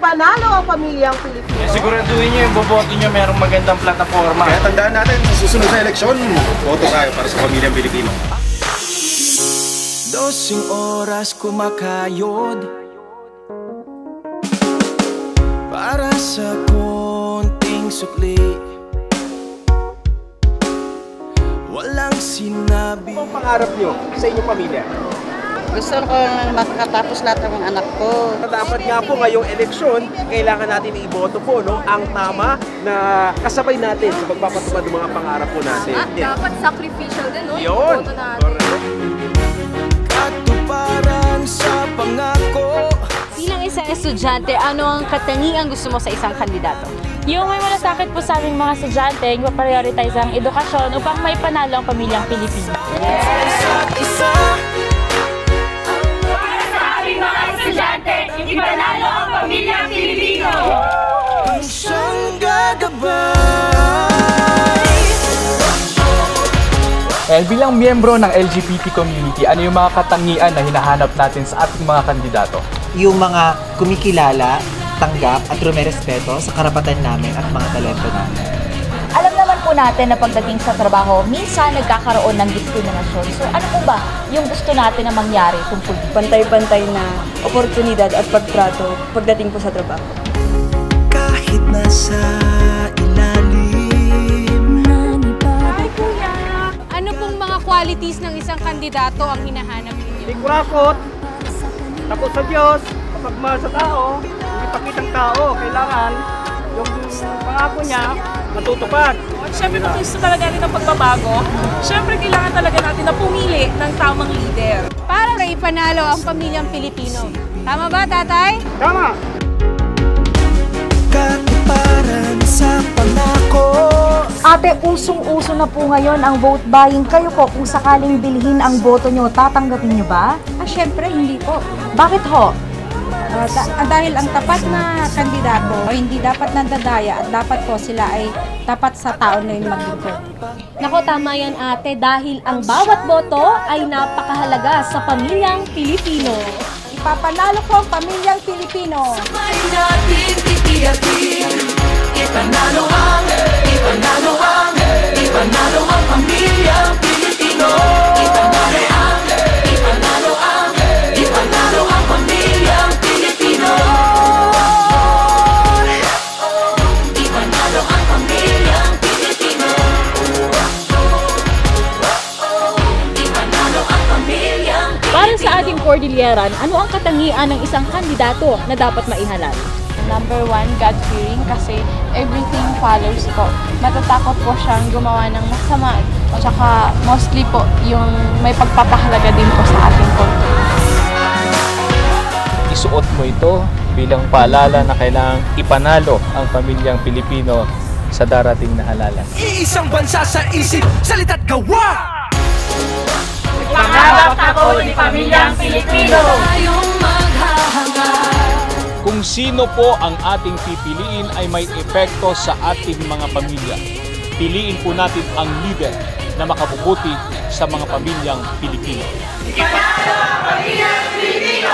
Ipanalo ang pamilyang Pilipino. Siguraduhin nyo yung boboto nyo merong magandang plataforma. Kaya tandaan natin, sa susunod na eleksyon, boto tayo para sa pamilyang Pilipino. 12 oras kumakayod para sa konting sukli. Walang sinabi. Ano ang pangarap nyo sa inyong pamilya? Gusto ko makatapos lahat ng anak ko. Dapat nga po ngayong eleksyon, kailangan natin iboto po ang tama na kasabay natin sa pagpapatupad ng mga pangarap po natin. Dapat sacrificial din, no? Yun! Iboto natin. Katuparan sa pangako. Bilang isang estudyante, ano ang katangian gusto mo sa isang kandidato? Yung may malasakit po sa aming mga estudyante, yung prioritize ang edukasyon upang may panalo ang pamilyang Pilipino. Isa para sa aming mga estudyante, ipanalo ang pamilyang Pilipino! isang gagabay. Bilang miyembro ng LGBT community, ano yung mga katangian na hinahanap natin sa ating mga kandidato? Yung mga kumikilala, tanggap at rumerespeto sa karapatan namin at mga talento namin. Alam naman po natin na pagdating sa trabaho, minsan nagkakaroon ng diskriminasyon. So ano po ba yung gusto natin na mangyari tungkol dito? Pantay-pantay na oportunidad at pagtrato pagdating po sa trabaho. Kahit nasa ilalim ng iba. Ay, kuya! Ano pong mga qualities ng isang kandidato ang hinahanap ninyo? Hindi kurakot, takot sa Diyos, kapagmahal sa tao, hindi pakitang tao, kailangan yung pangako niya matutupad. Siyempre kung gusto talaga natin ng pagbabago, siyempre kailangan talaga natin na pumili ng tamang leader. Para na ipanalo ang pamilyang Pilipino. Tama ba, tatay? Tama! Katuparan sa pangako. Ate, usong-uso na po ngayon ang vote buying. Kayo po, kung sakaling bilhin ang boto nyo, tatanggapin nyo ba? Syempre, hindi po. Bakit ho? Dahil ang tapat na kandidato ay hindi dapat nandadaya at dapat po sila ay tapat sa tao na yun maglingkod. Nako, tama yan ate, dahil ang bawat boto ay napakahalaga sa pamilyang Pilipino. Ipapanalo ko ang pamilyang Pilipino. Sabay natin titiyakin. Ipanalo ang pamilyang Pilipino. Ipanalo ang pamilyang Pilipino. Ipanalo ang pamilyang Pilipino. Ipanalo ang pamilyang Pilipino. Para sa ating Cordilleran, ano ang katangian ng isang kandidato na dapat maihalal? Number 1, God-fearing kasi everything follows po. Matatakot po siyang gumawa ng masama. At saka mostly po yung may pagpapahalaga din po sa ating country. Isuot mo ito bilang paalala na kailangang ipanalo ang pamilyang Pilipino sa darating na halalan. Iisang bansa sa isip, salita't gawa. Pangarap ako ni pamilyang Pilipino! Tayong maghahangad. Kung sino po ang ating pipiliin ay may epekto sa ating mga pamilya. Piliin po natin ang leader na makabubuti sa mga pamilyang Pilipino. Ipanalo ang pamilyang Pilipino!